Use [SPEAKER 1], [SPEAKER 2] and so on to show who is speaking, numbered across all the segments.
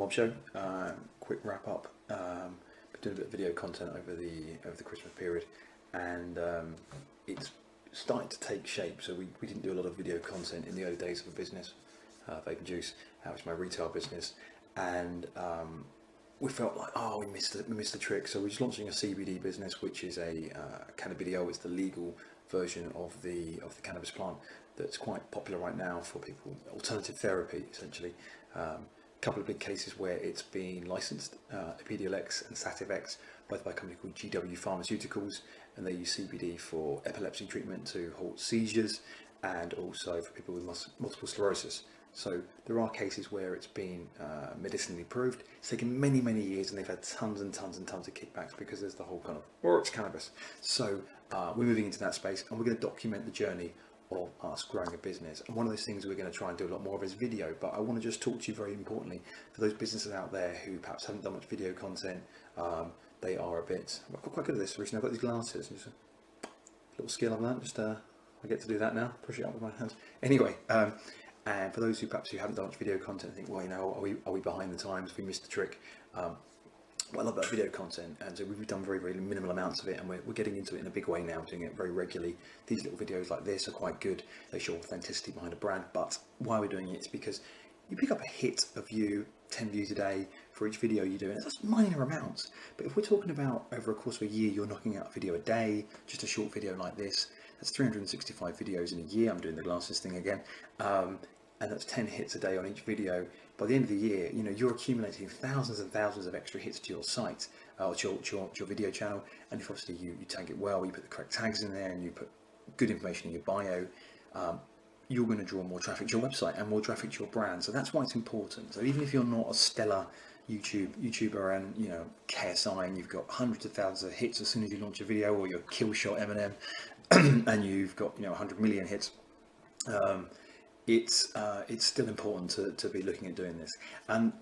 [SPEAKER 1] Mob Show. Quick wrap up. Been doing a bit of video content over the Christmas period, and it's starting to take shape. So we didn't do a lot of video content in the early days of the business, Vape and Juice, which is my retail business, and we felt like, oh, we missed the trick. So we're just launching a CBD business, which is a cannabidiol. It's the legal version of the cannabis plant that's quite popular right now for people. Alternative therapy, essentially. A couple of big cases where it's been licensed, Epidiolex and Sativex, both by a company called GW Pharmaceuticals, and they use CBD for epilepsy treatment to halt seizures, and also for people with multiple sclerosis. So there are cases where it's been medicinally proved. It's taken many years, and they've had tons and tons of kickbacks because there's the whole kind of, or it's cannabis. So we're moving into that space, and we're going to document the journey of us growing a business. And one of those things we're going to try and do a lot more of is video. But I want to just talk to you very importantly for those businesses out there who perhaps haven't done much video content. They are a bit, I'm quite good at this recently. I've got these glasses. Just a little skill on that. Just I get to do that now. Push it up with my hands. Anyway. And for those who perhaps haven't done much video content, think, well, you know, are we behind the times? We missed the trick. Well, I love that video content, and so we've done very minimal amounts of it, and we're getting into it in a big way now, doing it very regularly. These little videos like this are quite good. They show authenticity behind a brand, but why we're doing it is because you pick up a hit of 10 views a day for each video you do, and that's minor amounts. But if we're talking about over a course of a year, you're knocking out a video a day, just a short video like this, that's 365 videos in a year. I'm doing the glasses thing again. And that's 10 hits a day on each video. By the end of the year, you know, you're accumulating thousands and thousands of extra hits to your site, or to your video channel. And if obviously you tag it well, you put the correct tags in there, and you put good information in your bio, you're going to draw more traffic to your website and more traffic to your brand. So that's why it's important. So even if you're not a stellar YouTuber and, you know, KSI, and you've got hundreds of thousands of hits as soon as you launch a video, or you're Killshot Eminem and you've got, you know, 100 million hits, it's still important to be looking at doing this. And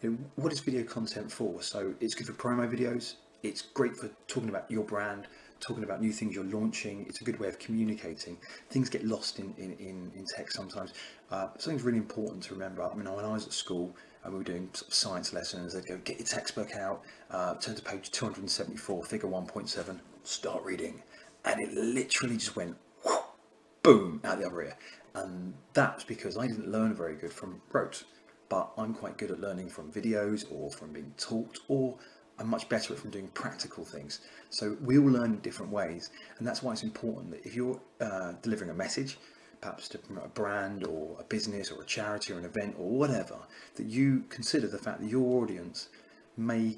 [SPEAKER 1] you know, what is video content for? So it's good for promo videos. It's great for talking about your brand, talking about new things you're launching. It's a good way of communicating. Things get lost in text sometimes. Something's really important to remember. I mean, when I was at school and we were doing sort of science lessons, they'd go, get your textbook out, turn to page 274, figure 1.7, start reading. And it literally just went whoosh, boom, out the other ear. And that was because I didn't learn very good from rote, but I'm quite good at learning from videos or from being taught, or I'm much better at from doing practical things. So we all learn in different ways, and that's why it's important that if you're delivering a message, perhaps to promote a brand or a business or a charity or an event or whatever, that you consider the fact that your audience may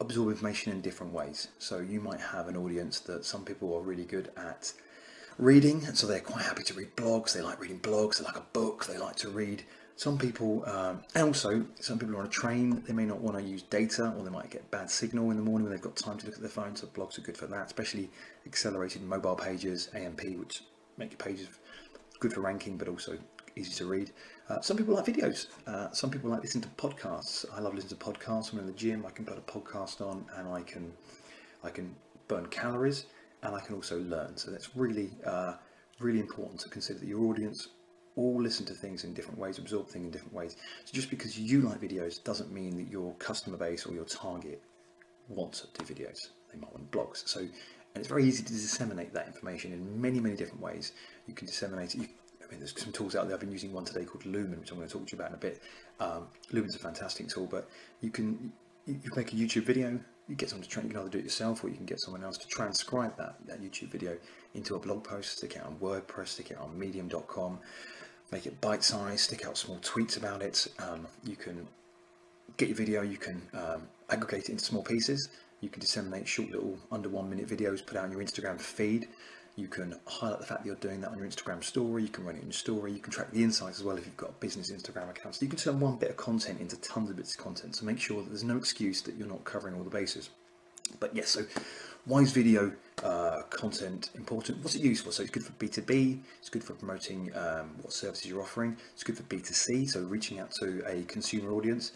[SPEAKER 1] absorb information in different ways. So you might have an audience that some people are really good at reading, and so they're quite happy to read blogs. They like reading blogs. They like a book. They like to read. Some people, and also some people are on a train. They may not want to use data, or they might get bad signal in the morning when they've got time to look at their phone. So blogs are good for that, especially accelerated mobile pages, AMP, which make your pages good for ranking, but also easy to read. Some people like videos. Some people like listening to podcasts. I love listening to podcasts. When I'm in the gym, I can put a podcast on, and I can burn calories. And I can also learn. So that's really important to consider that your audience all listen to things in different ways, absorb things in different ways. So just because you like videos doesn't mean that your customer base or your target wants to do videos. They might want blogs. So, and it's very easy to disseminate that information in many different ways. You can disseminate it. I mean, there's some tools out there. I've been using one today called Lumen, which I'm going to talk to you about in a bit. Lumen's a fantastic tool, but you make a YouTube video. You get someone to train. You can either do it yourself, or you can get someone else to transcribe that YouTube video into a blog post, stick it on WordPress, stick it on medium.com, make it bite-sized, stick out small tweets about it. You can get your video, you can aggregate it into small pieces. You can disseminate short little under 1 minute videos, put out on your Instagram feed. You can highlight the fact that you're doing that on your Instagram story. You can run it in your story. You can track the insights as well if you've got a business Instagram account. So you can turn one bit of content into tons of bits of content. So make sure that there's no excuse that you're not covering all the bases. But yes, so why is video content important? What's it used for? So it's good for B2B. It's good for promoting what services you're offering. It's good for B2C, so reaching out to a consumer audience.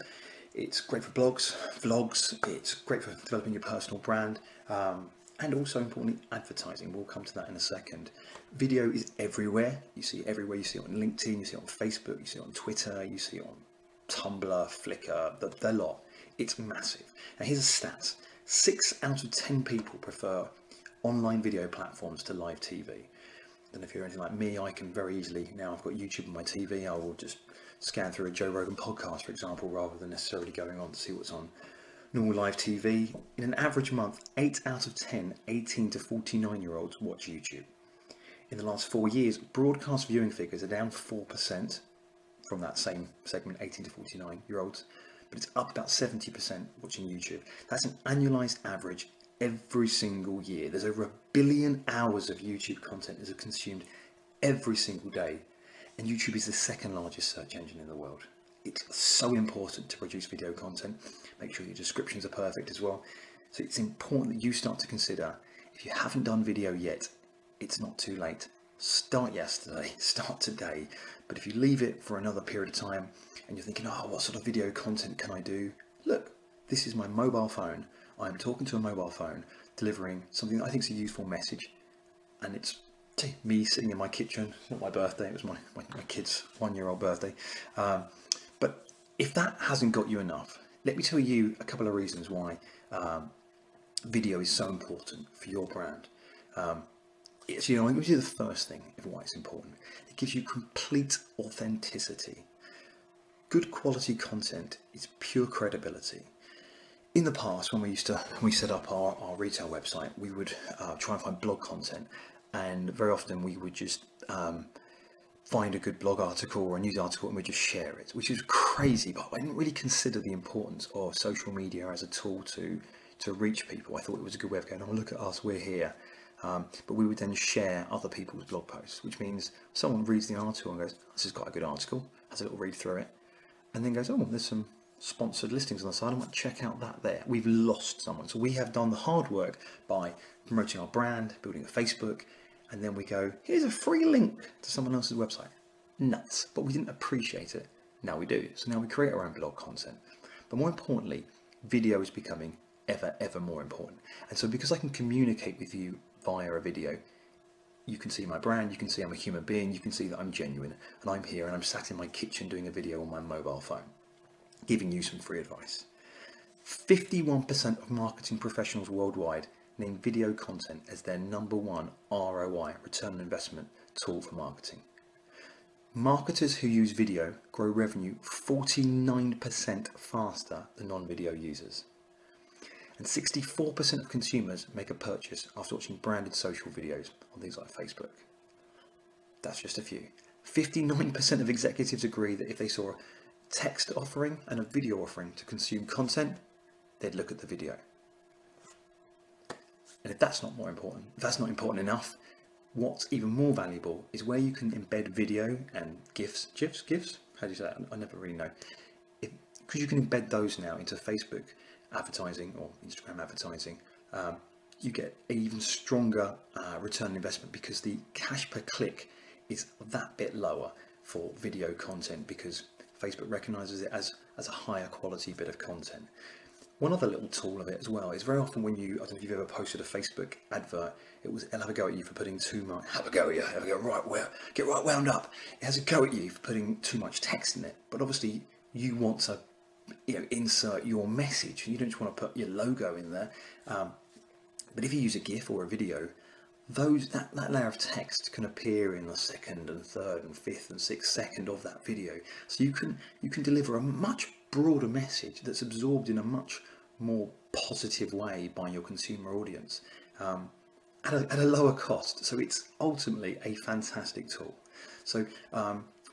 [SPEAKER 1] It's great for blogs, vlogs. It's great for developing your personal brand. And also importantly, advertising. We'll come to that in a second. Video is everywhere. You see it everywhere. You see it on LinkedIn, you see it on Facebook, you see it on Twitter, you see it on Tumblr, Flickr, the lot. It's massive. Now here's the stats. 6 out of 10 people prefer online video platforms to live TV. And if you're anything like me, I can very easily, now I've got YouTube on my TV, I will just scan through a Joe Rogan podcast, for example, rather than necessarily going on to see what's on normal live TV. In an average month, 8 out of 10 18 to 49-year-olds watch YouTube. In the last 4 years, broadcast viewing figures are down 4% from that same segment, 18 to 49-year-olds, but it's up about 70% watching YouTube. That's an annualized average every single year. There's over 1 billion hours of YouTube content that is consumed every single day, and YouTube is the second largest search engine in the world. It's so important to produce video content. Make sure your descriptions are perfect as well. So it's important that you start to consider, if you haven't done video yet, it's not too late. Start yesterday, start today. But if you leave it for another period of time and you're thinking, oh, what sort of video content can I do? Look, this is my mobile phone. I'm talking to a mobile phone, delivering something that I think is a useful message. And it's me sitting in my kitchen. It's not my birthday, it was my kid's 1-year-old birthday. But if that hasn't got you enough, let me tell you a couple of reasons why video is so important for your brand. It's, I'm going to do the first thing of why it's important. It gives you complete authenticity. Good quality content is pure credibility. In the past, when we set up our retail website, we would try and find blog content, and very often we would just find a good blog article or a news article and we just share it, which is crazy, but I didn't really consider the importance of social media as a tool to reach people. I thought it was a good way of going, oh, look at us, we're here. But we would then share other people's blog posts, which means someone reads the article and goes, this is quite a good article, has a little read through it, and then goes, oh, there's some sponsored listings on the side, I might check out that there. We've lost someone. So we have done the hard work by promoting our brand, building a Facebook, and then we go, here's a free link to someone else's website. Nuts. But we didn't appreciate it. Now we do. So now we create our own blog content. But more importantly, video is becoming ever more important. And so because I can communicate with you via a video, you can see my brand, you can see I'm a human being, you can see that I'm genuine, and I'm here and I'm sat in my kitchen doing a video on my mobile phone, giving you some free advice. 51% of marketing professionals worldwide name video content as their #1 ROI, return on investment, tool for marketing. Marketers who use video grow revenue 49% faster than non-video users. And 64% of consumers make a purchase after watching branded social videos on things like Facebook. That's just a few. 59% of executives agree that if they saw a text offering and a video offering to consume content, they'd look at the video. And if that's not more important, if that's not important enough, what's even more valuable is where you can embed video and GIFs? How do you say that? I never really know. Because you can embed those now into Facebook advertising or Instagram advertising, you get an even stronger return on investment, because the cash per click is that bit lower for video content, because Facebook recognizes it as a higher quality bit of content. One other little tool of it as well is very often when you, I don't know if you've ever posted a Facebook advert, it'll have a go at you for putting too much, get right wound up. It has a go at you for putting too much text in it, but obviously you want to, insert your message, and you don't just want to put your logo in there. But if you use a GIF or a video, that layer of text can appear in the second and third and fifth and sixth second of that video. So you can deliver a much broader message that's absorbed in a much more positive way by your consumer audience at a lower cost. So it's ultimately a fantastic tool. So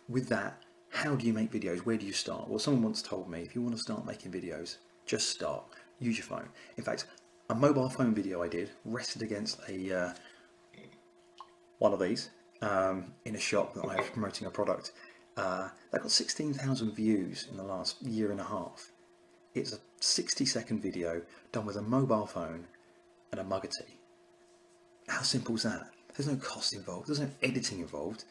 [SPEAKER 1] with that, how do you make videos? Where do you start? Well, someone once told me, if you want to start making videos, just start. Use your phone. In fact, a mobile phone video I did rested against one of these in a shop that I was promoting a product. That got 16,000 views in the last year and a half. It's a 60-second video done with a mobile phone and a mug of tea. How simple is that? There's no cost involved. There's no editing involved.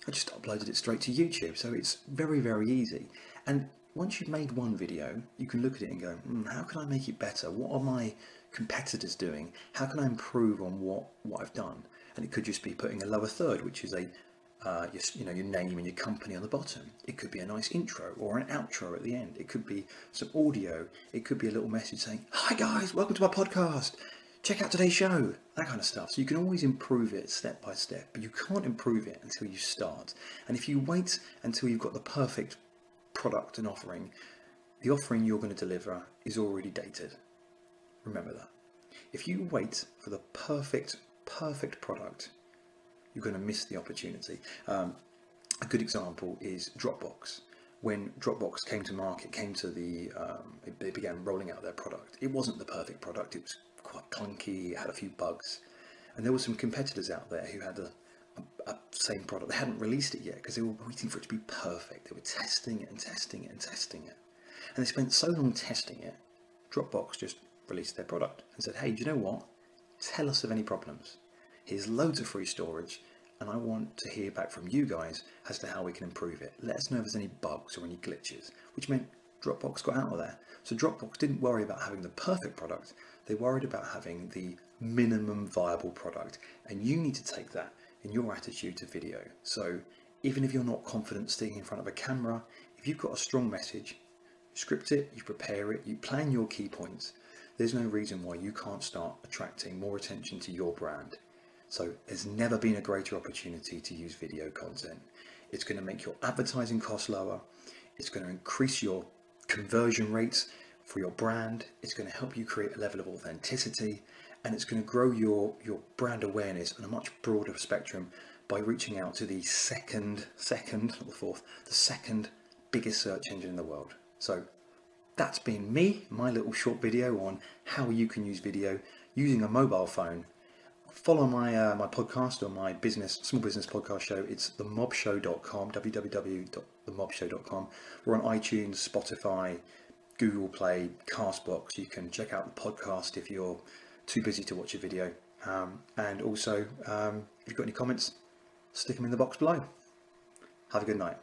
[SPEAKER 1] I just uploaded it straight to YouTube, so it's very easy. And once you've made one video, you can look at it and go, how can I make it better? What are my competitors doing? How can I improve on what I've done? And it could just be putting a lower third, which is a your name and your company on the bottom. It could be a nice intro or an outro at the end. It could be some audio. It could be a little message saying, "Hi guys, welcome to my podcast. Check out today's show." That kind of stuff. So you can always improve it step by step, but you can't improve it until you start. And if you wait until you've got the perfect product and offering, the offering you're going to deliver is already dated. Remember that. If you wait for the perfect product, you're going to miss the opportunity. A good example is Dropbox. When Dropbox came to market, they began rolling out their product. It wasn't the perfect product. It was quite clunky. It had a few bugs, and there were some competitors out there who had the same product. They hadn't released it yet because they were waiting for it to be perfect. They were testing it and testing it and testing it, and they spent so long testing it. Dropbox just released their product and said, "Hey, do you know what? Tell us of any problems. Here's loads of free storage, and I want to hear back from you guys as to how we can improve it. Let us know if there's any bugs or any glitches," which meant Dropbox got out of there. So Dropbox didn't worry about having the perfect product. They worried about having the minimum viable product. And you need to take that in your attitude to video. So even if you're not confident sticking in front of a camera, if you've got a strong message, you script it, you prepare it, you plan your key points, there's no reason why you can't start attracting more attention to your brand. So there's never been a greater opportunity to use video content. It's going to make your advertising costs lower. It's going to increase your conversion rates for your brand. It's going to help you create a level of authenticity, and it's going to grow your brand awareness on a much broader spectrum by reaching out to the second biggest search engine in the world. So that's been me, my little short video on how you can use video using a mobile phone. Follow my podcast or my small business podcast show. It's themobshow.com, www.themobshow.com. We're on iTunes, Spotify, Google Play, Castbox. You can check out the podcast if you're too busy to watch a video. And also, if you've got any comments, stick them in the box below. Have a good night.